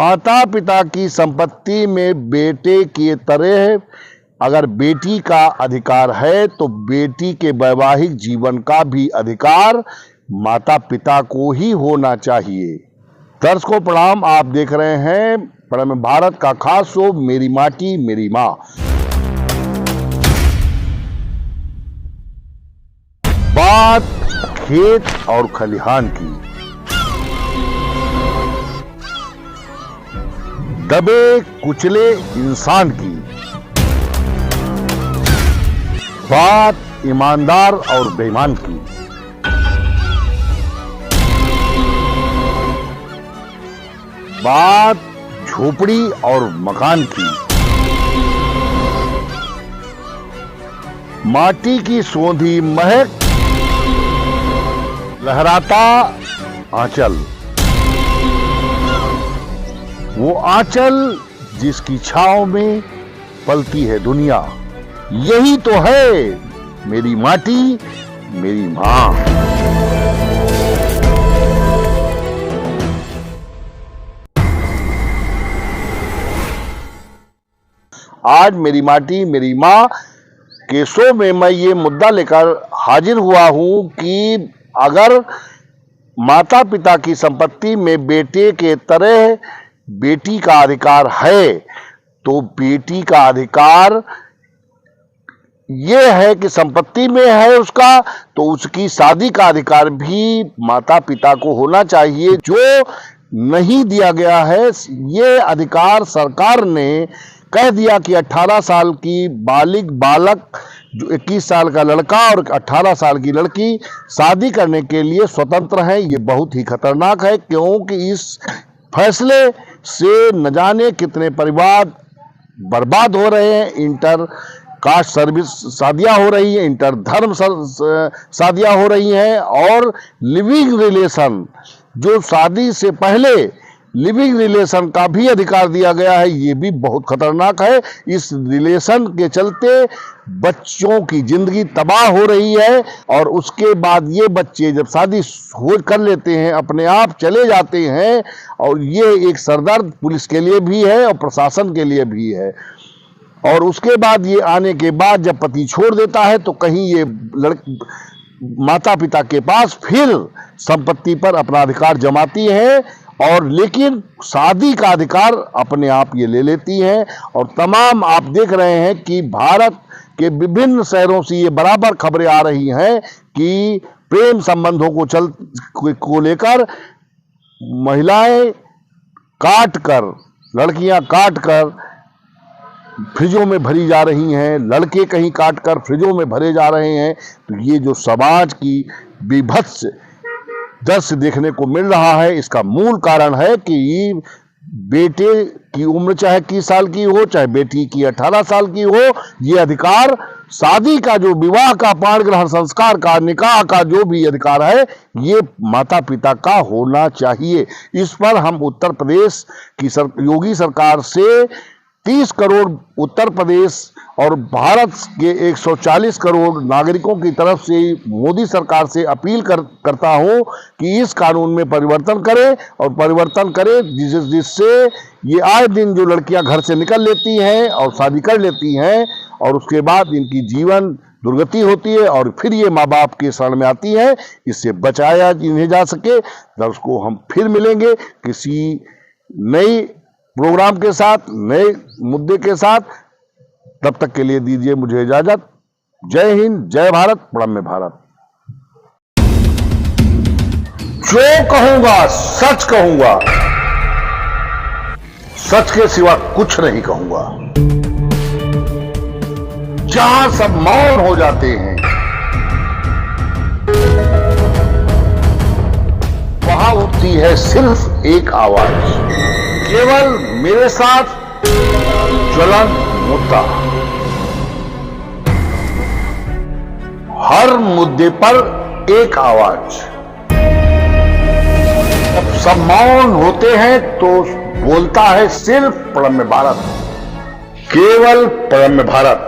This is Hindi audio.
माता पिता की संपत्ति में बेटे की तरह अगर बेटी का अधिकार है तो बेटी के वैवाहिक जीवन का भी अधिकार माता पिता को ही होना चाहिए। दर्शकों प्रणाम, आप देख रहे हैं प्रम भारत का खास शो मेरी माटी मेरी माँ। बात खेत और खलिहान की, दबे कुचले इंसान की, बात ईमानदार और बेईमान की। बात झोपड़ी और मकान की, माटी की सोंधी महक, लहराता आंचल, वो आंचल जिसकी छांव में पलती है दुनिया। यही तो है मेरी माटी मेरी मां। आज मेरी माटी मेरी मां के शो में मैं ये मुद्दा लेकर हाजिर हुआ हूं कि अगर माता पिता की संपत्ति में बेटे के तरह बेटी का अधिकार है तो बेटी का अधिकार यह है कि संपत्ति में है उसका, तो उसकी शादी का अधिकार भी माता पिता को होना चाहिए। जो नहीं दिया गया है ये अधिकार सरकार ने कह दिया कि 18 साल की बालक जो 21 साल का लड़का और 18 साल की लड़की शादी करने के लिए स्वतंत्र है। ये बहुत ही खतरनाक है, क्योंकि इस फैसले से न जाने कितने परिवार बर्बाद हो रहे हैं। इंटर कास्ट सर्विस शादियां हो रही है, इंटर धर्म शादियां हो रही हैं, और लिविंग रिलेशन जो शादी से पहले लिविंग रिलेशन का भी अधिकार दिया गया है, ये भी बहुत खतरनाक है। इस रिलेशन के चलते बच्चों की जिंदगी तबाह हो रही है, और उसके बाद ये बच्चे जब शादी हो कर लेते हैं अपने आप चले जाते हैं, और ये एक सरदर्द पुलिस के लिए भी है और प्रशासन के लिए भी है। और उसके बाद ये आने के बाद जब पति छोड़ देता है तो कहीं ये माता पिता के पास फिर संपत्ति पर अपना अधिकार जमाती है, और लेकिन शादी का अधिकार अपने आप ये ले लेती हैं। और तमाम आप देख रहे हैं कि भारत के विभिन्न शहरों से ये बराबर खबरें आ रही हैं कि प्रेम संबंधों को लेकर महिलाएं लड़कियां काट कर फ्रिजों में भरी जा रही हैं, लड़के कहीं काटकर फ्रिजों में भरे जा रहे हैं। तो ये जो समाज की विभत्स दृश्य देखने को मिल रहा है, इसका मूल कारण है कि बेटे की उम्र चाहे 21 साल की हो, चाहे बेटी की 18 साल की हो, ये अधिकार शादी का जो विवाह का पाण ग्रहण संस्कार का निकाह का जो भी अधिकार है ये माता पिता का होना चाहिए। इस पर हम उत्तर प्रदेश की योगी सरकार से 30 करोड़ उत्तर प्रदेश और भारत के 140 करोड़ नागरिकों की तरफ से मोदी सरकार से अपील करता हूं कि इस कानून में परिवर्तन करें, और परिवर्तन करें जिससे ये आए दिन जो लड़कियां घर से निकल लेती हैं और शादी कर लेती हैं और उसके बाद इनकी जीवन दुर्गति होती है और फिर ये माँ बाप के शरण में आती है, इससे बचाया इन्हें जा सके। दर्शकों, हम फिर मिलेंगे किसी नई प्रोग्राम के साथ, नए मुद्दे के साथ। तब तक के लिए दीजिए मुझे इजाजत। जय हिंद, जय भारत, प्रणम्य भारत। जो कहूंगा सच कहूंगा, सच के सिवा कुछ नहीं कहूंगा। जहां सब मौन हो जाते हैं वहां उठती है सिर्फ एक आवाज, केवल मेरे साथ ज्वलंत मुद्दा। हर मुद्दे पर एक आवाज। जब सब मौन होते हैं तो बोलता है सिर्फ प्रणम्य भारत, केवल प्रणम्य भारत।